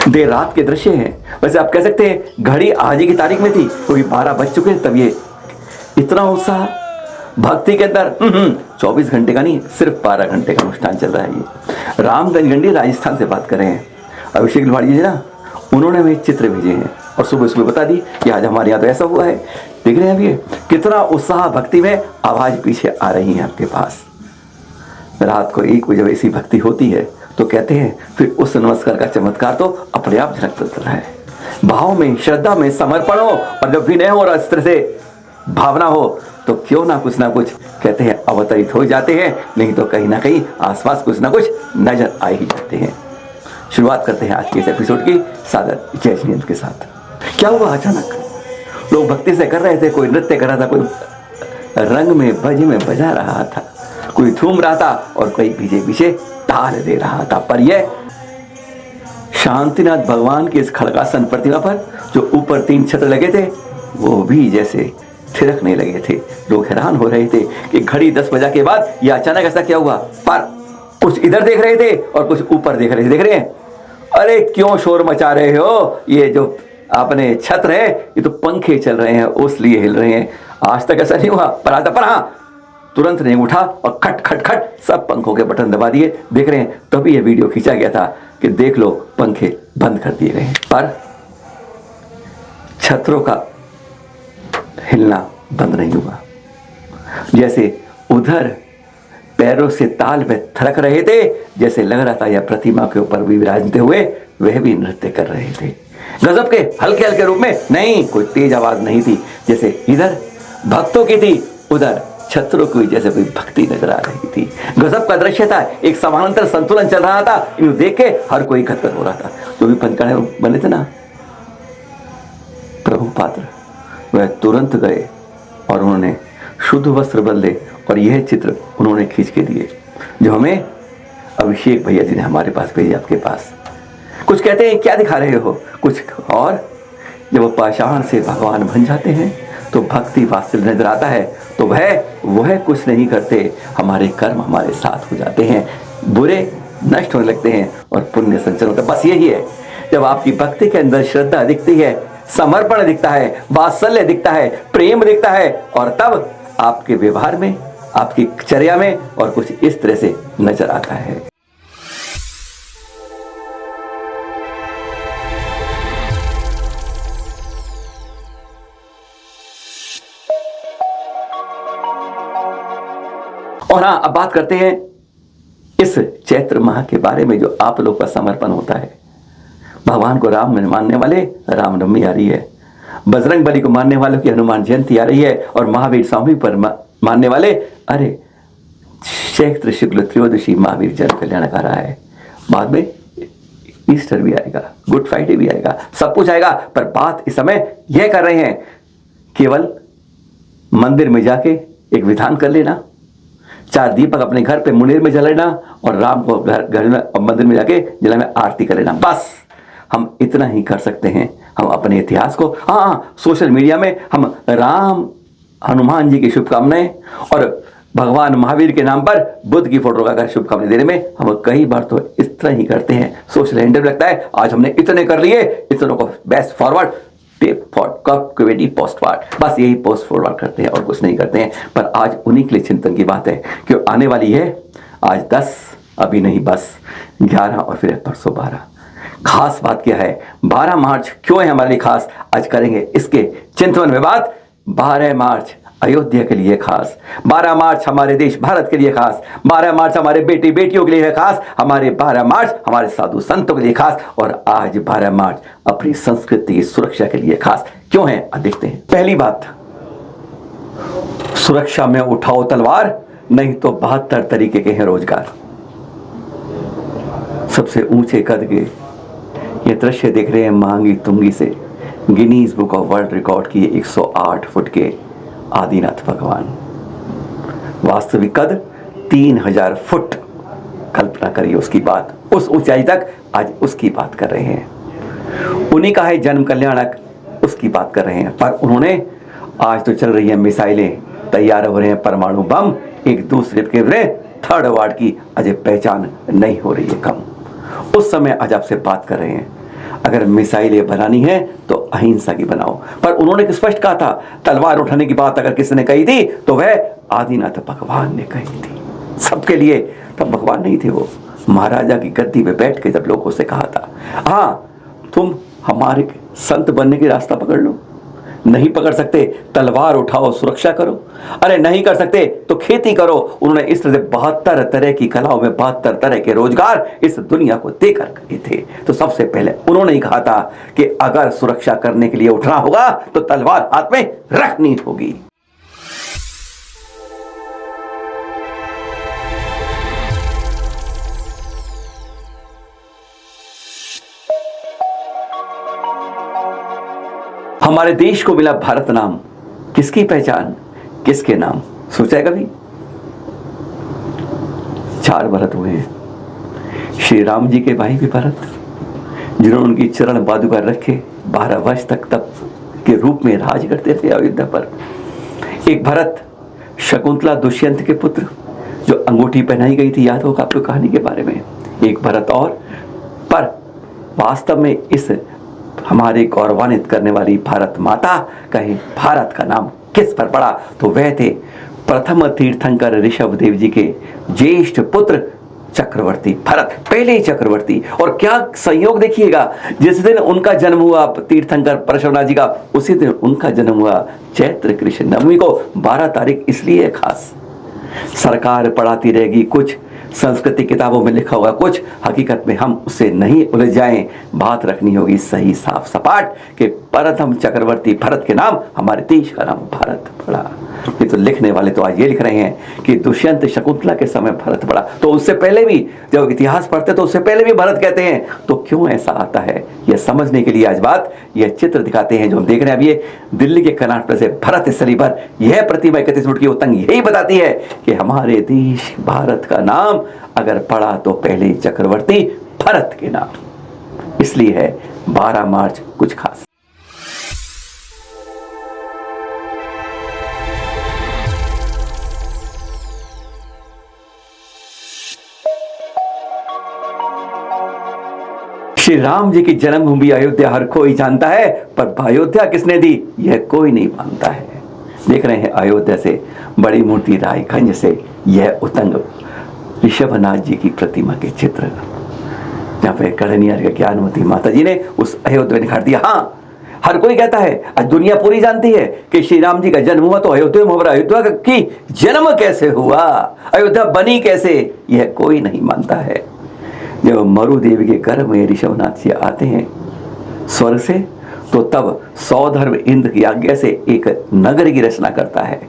देर रात के दृश्य हैं। वैसे आप कह सकते हैं घड़ी आज ही की तारीख में थी, क्योंकि 12 बज चुके हैं, तब ये इतना उत्साह भक्ति के अंदर 24 घंटे का नहीं, सिर्फ 12 घंटे का अनुष्ठान चल रहा है। ये रामगंज गंडी राजस्थान से बात कर रहे हैं। अभिषेक लोहाड़ी जी ना, उन्होंने हमें चित्र भेजे हैं और सुबह सुबह बता दी कि आज हमारे यहाँ तो ऐसा हुआ है। देख रहे हैं अभी कितना उत्साह भक्ति में, आवाज पीछे आ रही है आपके पास। रात को 1 बजे ऐसी भक्ति होती है तो कहते हैं फिर उस नमस्कार का चमत्कार तो अपने आप झलकता है। भाव में, श्रद्धा में समर्पण हो, और जब विनय हो और इस तरह से भावना हो तो क्यों ना कुछ कहते हैं अवतरित हो जाते हैं, नहीं तो कहीं ना कहीं आसपास कुछ ना कुछ नजर आ ही जाते हैं। शुरुआत करते हैं आज के इस एपिसोड की सादर जय श्री हिंद के साथ। क्या हुआ अचानक? लोग भक्ति से कर रहे थे, कोई नृत्य कर रहा था, कोई रंग में बज में बजा रहा था, कोई झूम रहा था और कोई पीछे पीछे ताल दे रहा था। पर यह शांतिनाथ भगवान के इस खड़गासन प्रतिमा पर जो ऊपर 3 छत्र लगे थे, वो भी जैसे थिरकने लगे थे। लोग हैरान हो रहे थे कि घड़ी 10 बजे के बाद ये अचानक ऐसा क्या हुआ। पर कुछ इधर देख रहे थे और कुछ ऊपर देख रहे थे। देख रहे हैं, अरे क्यों शोर मचा रहे हो, ये जो आपने छत्र है ये तो पंखे चल रहे हैं, उसलिए हिल रहे हैं। आज तक ऐसा नहीं हुआ। पर हाँ, तुरंत नहीं उठा और खट खट खट सब पंखों के बटन दबा दिए। देख रहे हैं, तभी ये वीडियो खींचा गया था कि देख लो पंखे बंद कर दिए गए हैं। पर छत्रों का हिलना बंद नहीं हुआ। जैसे उधर पैरों से ताल में थरक रहे थे, जैसे लग रहा था यह प्रतिमा के ऊपर भी विराजते हुए वह भी नृत्य कर रहे थे। गजब के हल्के हल्के रूप में, नहीं कोई तेज आवाज नहीं थी। जैसे इधर भक्तों की थी, उधर छत्रों की जैसे कोई भक्ति नजर आ रही थी। गजब का दृश्य था, एक समानांतर संतुलन चल रहा था। इन्हें देख के हर कोई खतर हो रहा था। जो भी पंचकर्णे बने थे ना प्रभु पात्र, वह तुरंत गए और उन्होंने शुद्ध वस्त्र बदले और यह चित्र उन्होंने खींच के दिए, जो हमें अभिषेक भैया जी ने हमारे पास भेजे आपके पास। कुछ कहते हैं क्या दिखा रहे हो, कुछ और। जब वो पाषाण से भगवान बन जाते हैं तो भक्ति वात्सल्य नजर आता है, तो वह कुछ नहीं करते, हमारे कर्म हमारे साथ हो जाते हैं, बुरे नष्ट होने लगते हैं और पुण्य संचरण होता है। बस यही है, जब आपकी भक्ति के अंदर श्रद्धा दिखती है, समर्पण दिखता है, वात्सल्य दिखता है, प्रेम दिखता है, और तब आपके व्यवहार में, आपकी चर्या में और कुछ इस तरह से नजर आता है। और हाँ, अब बात करते हैं इस चैत्र माह के बारे में, जो आप लोग का समर्पण होता है। भगवान को राम मानने वाले रामनवमी आ रही है, बजरंग बली को मानने वालों की हनुमान जयंती आ रही है, और महावीर स्वामी पर मानने वाले अरे चैत्र शुक्ल त्रयोदशी महावीर जन कल्याण का रहा है। बाद में ईस्टर भी आएगा, गुड फ्राइडे भी आएगा, सब कुछ आएगा। पर बात इस समय यह कर रहे हैं, केवल मंदिर में जाके एक विधान कर लेना, 4 दीपक अपने घर पे मुनेर में जला लेना और राम को घर में मंदिर में जाके जला में आरती कर लेना। बस हम इतना ही कर सकते हैं। हम अपने इतिहास को, हाँ, सोशल मीडिया में हम राम हनुमान जी की शुभकामनाएं और भगवान महावीर के नाम पर बुद्ध की फोटो लगाकर शुभकामनाएं देने में हम कई बार तो इस तरह ही करते हैं। सोशल हैंडल लगता है आज हमने इतने कर लिए, इतनों को बेस्ट फॉरवर्ड, पोस्ट फॉरवर्ड, बस यही पोस्ट फॉरवर्ड करते हैं और कुछ नहीं करते हैं। पर आज उन्हीं के लिए चिंतन की बात है कि आने वाली है आज 10, अभी नहीं बस 11 और फिर परसों 12। खास बात क्या है, 12 मार्च क्यों है हमारे लिए खास, आज करेंगे इसके चिंतन में बात। 12 मार्च अयोध्या के लिए खास, 12 मार्च हमारे देश भारत के लिए खास, 12 मार्च हमारे बेटी बेटियों के लिए है खास, हमारे 12 मार्च हमारे साधु संतों के लिए खास, और आज 12 मार्च अपनी संस्कृति की सुरक्षा के लिए खास क्यों है, देखते हैं। पहली बात, सुरक्षा में उठाओ तलवार, नहीं तो 72 तरीके के हैं रोजगार। सबसे ऊंचे कद के ये दृश्य देख रहे हैं मांगी तुंगी से Guinness book of world record की 108 फुट के आदिनाथ भगवान। वास्तविक कद 3000 फुट। कल्पना करिए उसकी बात, उस ऊंचाई तक आज उसकी बात कर रहे हैं। उन्हीं का है जन्म कल्याणक, उसकी बात कर रहे हैं। पर उन्होंने, आज तो चल रही है मिसाइलें, तैयार हो रहे हैं परमाणु बम, एक दूसरे के थर्ड वार्ड की अजय पहचान नहीं हो रही है कम। उस समय आज आपसे बात कर रहे हैं। अगर मिसाइलें बनानी है तो अहिंसा की बनाओ। पर उन्होंने स्पष्ट कहा था, तलवार उठाने की बात अगर किसी ने कही थी तो वह आदिनाथ भगवान ने कही थी सबके लिए। तब भगवान नहीं थे, वो महाराजा की गद्दी पे बैठ के जब लोगों से कहा था, हाँ तुम हमारे संत बनने की रास्ता पकड़ लो, नहीं पकड़ सकते तलवार उठाओ सुरक्षा करो, अरे नहीं कर सकते तो खेती करो। उन्होंने इस तरह से 72 तरह की कलाओं में 72 तरह के रोजगार इस दुनिया को देकर किए थे। तो सबसे पहले उन्होंने ही कहा था कि अगर सुरक्षा करने के लिए उठना होगा तो तलवार हाथ में रखनी होगी। हमारे देश को मिला भारत नाम, किसकी पहचान, किसके नाम, सोचा है कभी? 4 भरत हुए हैं। श्री राम जी के भाई भी भरत, जिन्होंने उनकी चरण पादुका रखे 12 वर्ष तक तप के रूप में राज करते थे अयोध्या पर। एक भरत शकुंतला दुष्यंत के पुत्र, जो अंगूठी पहनाई गई थी, याद होगा आपको कहानी के बारे में। एक भरत और, पर वास्तव में इस हमारे गौरवान्वित करने वाली भारत माता कहीं भारत का नाम किस पर पड़ा, तो वह थे प्रथम तीर्थंकर ऋषभ देव जी के ज्येष्ठ पुत्र चक्रवर्ती भरत, पहले ही चक्रवर्ती। और क्या संयोग देखिएगा, जिस दिन उनका जन्म हुआ तीर्थंकर परशुराम जी का, उसी दिन उनका जन्म हुआ चैत्र कृष्ण नवमी को। 12 तारीख इसलिए है खास, सरकार पढ़ाती रहेगी, कुछ संस्कृति किताबों में लिखा होगा, कुछ हकीकत में हम उससे नहीं उलझ जाएं। बात रखनी होगी सही साफ सपाट कि प्रथम चक्रवर्ती भरत के नाम हमारे देश का नाम भारत पड़ा। ये तो लिखने वाले तो आज ये लिख रहे हैं कि दुष्यंत शकुंतला के समय भरत पड़ा, तो उससे पहले भी जब इतिहास पढ़ते तो उससे पहले भी भरत कहते हैं। तो क्यों ऐसा आता है, यह समझने के लिए आज बात यह चित्र दिखाते हैं जो हम देख रहे हैं। अब ये दिल्ली के कनाट प्लेस से भरत स्थली पर यह प्रतिमा 31 फुट की उतंग यही बताती है कि हमारे देश भारत का नाम अगर पड़ा तो पहले चक्रवर्ती भरत के नाम, इसलिए है 12 मार्च कुछ खास। श्री राम जी की जन्मभूमि अयोध्या हर कोई जानता है, पर अयोध्या किसने दी यह कोई नहीं मानता है। देख रहे हैं अयोध्या से बड़ी मूर्ति रायगंज से यह उतंग ऋषभनाथ जी की प्रतिमा के चित्र, जहाँ पे कड़नियार के ज्ञानवती माता जी ने उस अयोध्या निखार दिया। हाँ, हर कोई कहता है, आज दुनिया पूरी जानती है कि श्री राम जी का जन्म हुआ तो अयोध्या में हुआ। अयोध्या की जन्म कैसे हुआ, अयोध्या बनी कैसे, यह कोई नहीं मानता है। जब मरुदेवी के गर्भ में ऋषभनाथ जी आते हैं स्वर्ग से, तो तब सौधर्म इंद्र की आज्ञा से एक नगर की रचना करता है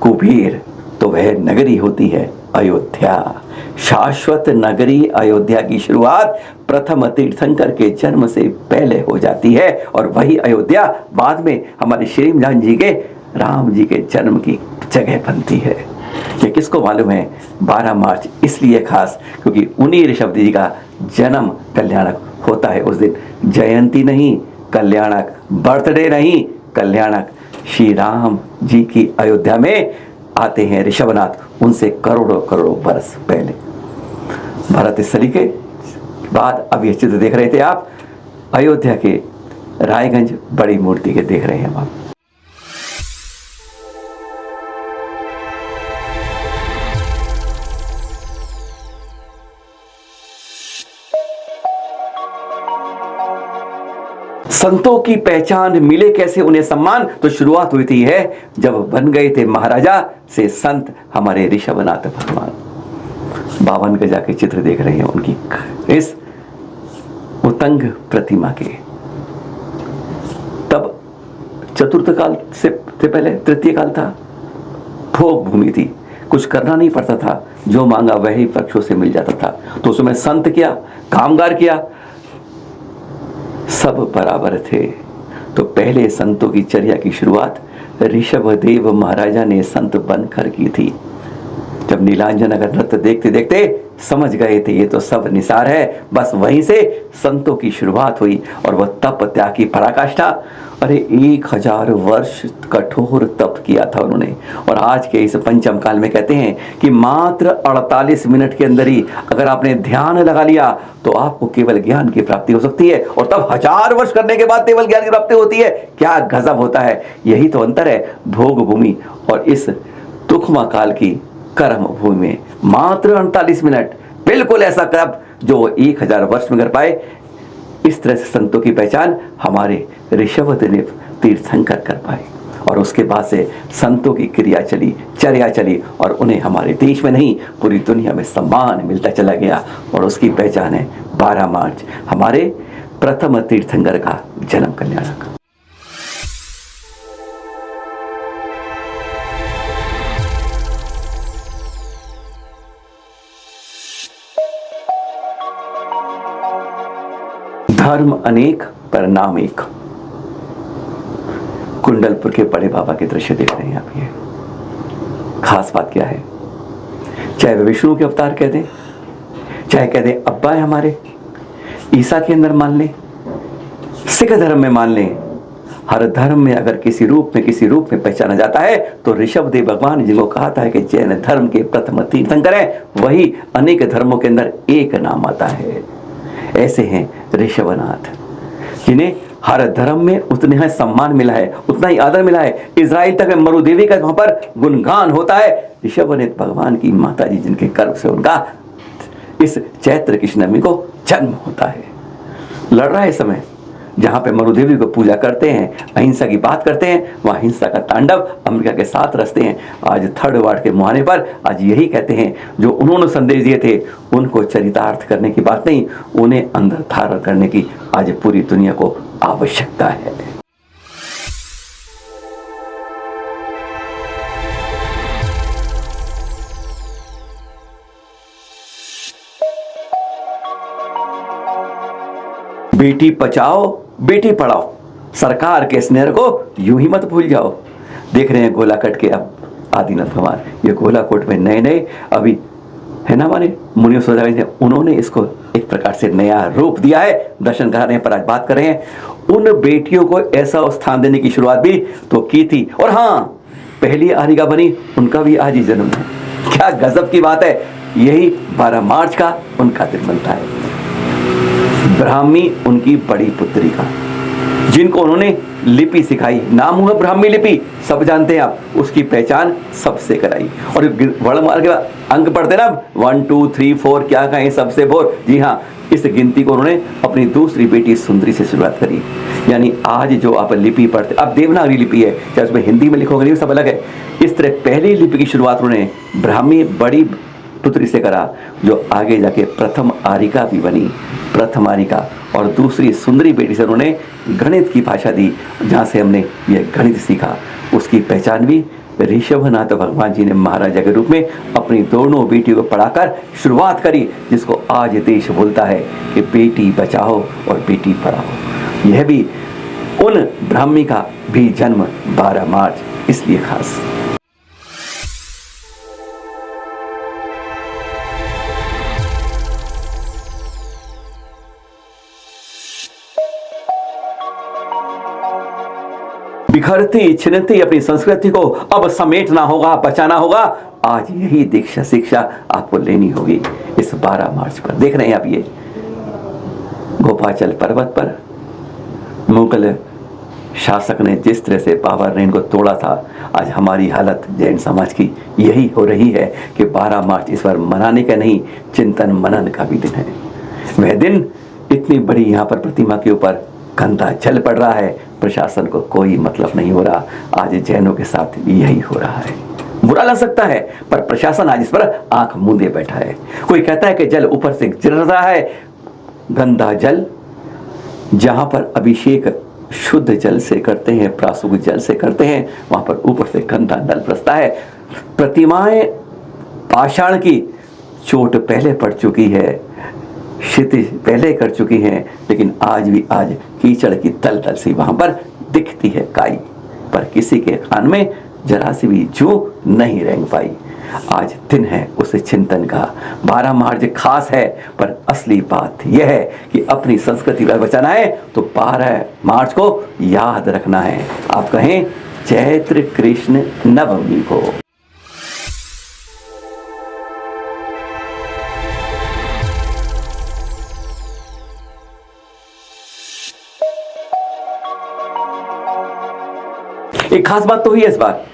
कुबेर, तो वह नगरी होती है अयोध्या। शाश्वत नगरी अयोध्या की शुरुआत प्रथम तीर्थंकर के जन्म से पहले हो जाती है, और वही अयोध्या बाद में हमारे श्री राम जी के राम जी के जन्म की जगह बनती है। ये किसको मालूम है? 12 मार्च इसलिए खास क्योंकि उन्हीं ऋषभ जी का जन्म कल्याणक होता है उस दिन। जयंती नहीं कल्याणक, बर्थडे नहीं कल्याणक। श्री राम जी की अयोध्या में आते हैं ऋषभनाथ, उनसे करोड़ों करोड़ों बरस पहले। भरत स्थली के बाद अब यह चित्र देख रहे थे आप, अयोध्या के रायगंज बड़ी मूर्ति के देख रहे हैं आप। संतों की पहचान मिले कैसे, उन्हें सम्मान, तो शुरुआत हुई थी है जब बन गए थे महाराजा से संत हमारे ऋषभनाथ भगवान। 52 गजा के चित्र देख रहे हैं उनकी इस उतंग प्रतिमा के। तब चतुर्थ काल से पहले तृतीय काल था, भोग भूमि थी, कुछ करना नहीं पड़ता था, जो मांगा वही वृक्षों से मिल जाता था। तो उसमें संत किया, कामगार किया, सब बराबर थे। तो पहले संतों की चर्या की शुरुआत ऋषभदेव महाराजा ने संत बनकर की थी। जब नीलांजन अगर नृत्य देखते देखते समझ गए थे ये तो सब निसार है। बस वहीं से संतों की शुरुआत हुई और वह तप त्याग की पराकाष्ठा। अरे 1000 वर्ष कठोर तप किया था उन्होंने। और आज के इस पंचम काल में कहते हैं कि मात्र 48 मिनट के अंदर ही अगर आपने ध्यान लगा लिया तो आपको केवल ज्ञान की प्राप्ति हो सकती है, और तब 1000 वर्ष करने के बाद केवल ज्ञान की प्राप्ति होती है। क्या गजब होता है। यही तो अंतर है भोग भूमि और इस तुखमा काल की कर्म भूमि में। मात्र 48 मिनट, बिल्कुल ऐसा तप जो 1000 वर्ष में कर पाए। इस तरह से संतों की पहचान हमारे ऋषभदेव तीर्थंकर कर पाए, और उसके बाद से संतों की क्रिया चली, चर्या चली, और उन्हें हमारे देश में नहीं पूरी दुनिया में सम्मान मिलता चला गया। और उसकी पहचान है 12 मार्च, हमारे प्रथम तीर्थंकर का जन्म कल्याणक। धर्म अनेक पर नाम एक। कुंडलपुर के बड़े बाबा के दृश्य देख रहे हैं आप। ये खास बात क्या है, चाहे वे विष्णु के अवतार कह दें, चाहे कह दें अब्बा है हमारे, ईसा के अंदर मान लें, सिख धर्म में मान लें, हर धर्म में अगर किसी रूप में पहचाना जाता है तो ऋषभदेव भगवान जिनको कहा था कि जैन धर्म के प्रथम तीर्थंकर है, वही अनेक धर्मों के अंदर एक नाम आता है। ऐसे हैं ऋषभनाथ, जिन्हें हर धर्म में उतने ही सम्मान मिला है, उतना ही आदर मिला है। इजराइल तक में मरुदेवी का वहां पर गुणगान होता है। ऋषभनाथ भगवान की माता जी जिनके गर्भ से उनका इस चैत्र कृष्ण नवमी को जन्म होता है। लड़ रहा है समय जहां पे मरुदेवी को पूजा करते हैं, अहिंसा की बात करते हैं, वहां हिंसा का तांडव अमेरिका के साथ रचते हैं। आज थर्ड वार्ड के मुहाने पर आज यही कहते हैं, जो उन्होंने संदेश दिए थे उनको चरितार्थ करने की बात नहीं, उन्हें अंदर धारण करने की आज पूरी दुनिया को आवश्यकता है। बेटी बचाओ बेटी पढ़ाओ, सरकार के स्नेह को यूं ही मत भूल जाओ। देख रहे हैं गोलाकट के अब आदिनाथ भगवान, ये गोलाकोट में नए नए अभी है ना हमारे मुनि सोदावी, उन्होंने इसको एक प्रकार से नया रूप दिया है। दर्शन कराने पर आज बात कर रहे हैं। उन बेटियों को ऐसा स्थान देने की शुरुआत भी तो की थी, और हाँ पहली आरिका बनी उनका भी आज ही जन्म है। क्या गजब की बात है। यही 12 मार्च का उनका दिन बनता है। ब्राह्मी उनकी बड़ी पुत्री का, जिनको उन्होंने लिपि सिखाई, नाम हुआ ब्राह्मी लिपि, सब जानते हैं आप, उसकी पहचान सबसे कराई। और वर्णमाला के अंक पढ़ते ना 1 2 3 4 क्या कहें सबसे बोर, जी हाँ, इस गिनती को उन्होंने अपनी दूसरी बेटी सुंदरी से शुरुआत करी। यानी आज जो आप लिपि पढ़ते, अब देवनागरी लिपि है, चाहे उसमें हिंदी में लिखोगे नहीं सब अलग है। इस तरह पहली लिपि की शुरुआत उन्होंने ब्राह्मी बड़ी पुत्री से करा, जो आगे जाके प्रथम आरिका भी बनी, प्रथम आरिका। और दूसरी सुंदरी बेटी से उन्होंने गणित की भाषा दी, जहाँ से हमने यह गणित सीखा। उसकी पहचान भी ऋषभनाथ भगवान जी ने महाराजा के रूप में अपनी दोनों बेटियों को पढ़ाकर शुरुआत करी, जिसको आज देश बोलता है कि बेटी बचाओ और बेटी पढ़ाओ। यह भी उन ब्राह्मी का भी जन्म 12 मार्च इसलिए खास। बिखरती छिनती अपनी संस्कृति को अब समेटना होगा, बचाना होगा। आज यही दीक्षा शिक्षा आपको लेनी होगी इस 12 मार्च पर। देख रहे हैं आप, ये गोपाचल पर्वत पर मुगल शासक ने जिस तरह से पावर इनको तोड़ा था, आज हमारी हालत जैन समाज की यही हो रही है कि 12 मार्च इस बार मनाने का नहीं, चिंतन मनन का भी दिन है। वह दिन इतनी बड़ी यहाँ पर प्रतिमा के ऊपर गंदा जल पड़ रहा है, प्रशासन को कोई मतलब नहीं हो रहा। आज जैनों के साथ यही हो रहा है। बुरा लग सकता है पर प्रशासन आज इस पर आंख मूंदे बैठा है। कोई कहता है कि जल ऊपर से गिर रहा है, गंदा जल, जहां पर अभिषेक शुद्ध जल से करते हैं, प्रासुग जल से करते हैं, वहां पर ऊपर से गंदा जल बरसता है। प्रतिमाएं पाषाण की, चोट पहले पड़ चुकी है, क्षितिज पहले कर चुकी हैं, लेकिन आज भी आज कीचड़ की तल तल सी वहां पर दिखती है काई, पर किसी के कान में जरा सी भी जू नहीं रेंग पाई। आज दिन है उस चिंतन का। 12 मार्च खास है, पर असली बात यह है कि अपनी संस्कृति को बचाना है तो 12 मार्च को याद रखना है। आप कहें चैत्र कृष्ण नवमी को। एक खास बात तो हुई है इस बार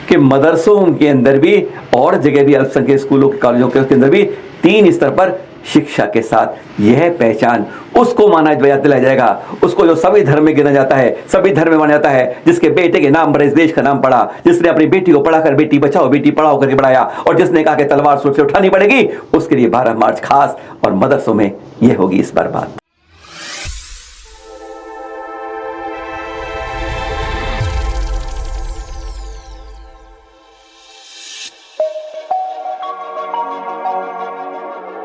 कि मदरसों के अंदर भी और जगह भी, अल्पसंख्यक स्कूलों के कॉलेजों के अंदर भी 3 स्तर पर शिक्षा के साथ यह पहचान उसको माना दिलाया जाएगा, उसको जो सभी धर्म में गिना जाता है, सभी धर्म में माना जाता है, जिसके बेटे के नाम पर इस देश का नाम पड़ा, जिसने अपनी बेटी को पढ़ाकर बेटी बचाओ बेटी पढ़ाओ करके पढ़ाया, और जिसने कहा कि तलवार सुर से उठानी पड़ेगी, उसके लिए 12 मार्च खास। और मदरसों में यह होगी इस बार बात।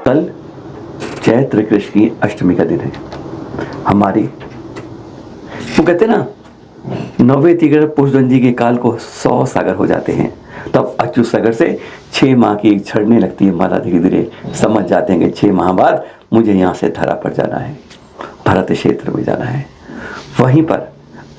कल चैत्र कृष्ण की अष्टमी का दिन है। हमारी वो कहते ना, 90 तीगर पुष्पदंजी के काल को 100 सागर हो जाते हैं, तब अच्युत सागर से 6 माह की झड़ने लगती है माला। धीरे धीरे समझ जाते हैं कि 6 माह बाद मुझे यहाँ से धरा पर जाना है, भरत क्षेत्र में जाना है। वहीं पर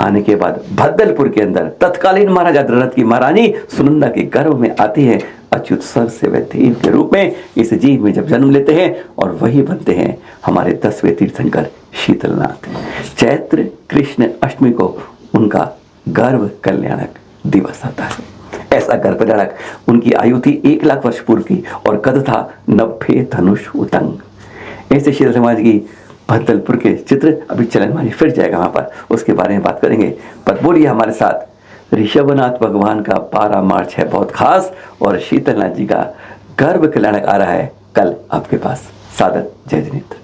आने के बाद भद्दलपुर के अंदर तत्कालीन महाराजा दशरथ की महारानी सुनंदा के गर्भ में आती है अच्युत सर से वे देव के रूप में इस जीव में जब जन्म लेते हैं, और वही बनते हैं हमारे 10वें तीर्थंकर शीतलनाथ। चैत्र कृष्ण अष्टमी को उनका गर्भ कल्याणक दिवस आता है। ऐसा गर्भ कल्याणक, उनकी आयु थी 1 लाख वर्ष पूर्व की, और कद था 90 धनुष उतंग। ऐसे शीतल समाज की भद्दलपुर के चित्र अभी चलन फिर जाएगा, वहां पर उसके बारे में बात करेंगे। पर बोलिए हमारे साथ, ऋषभनाथ भगवान का 12 मार्च है बहुत खास, और शीतलनाथ जी का गर्भ कल्याणक आ रहा है कल आपके पास। सादर जय जिनेन्द्र।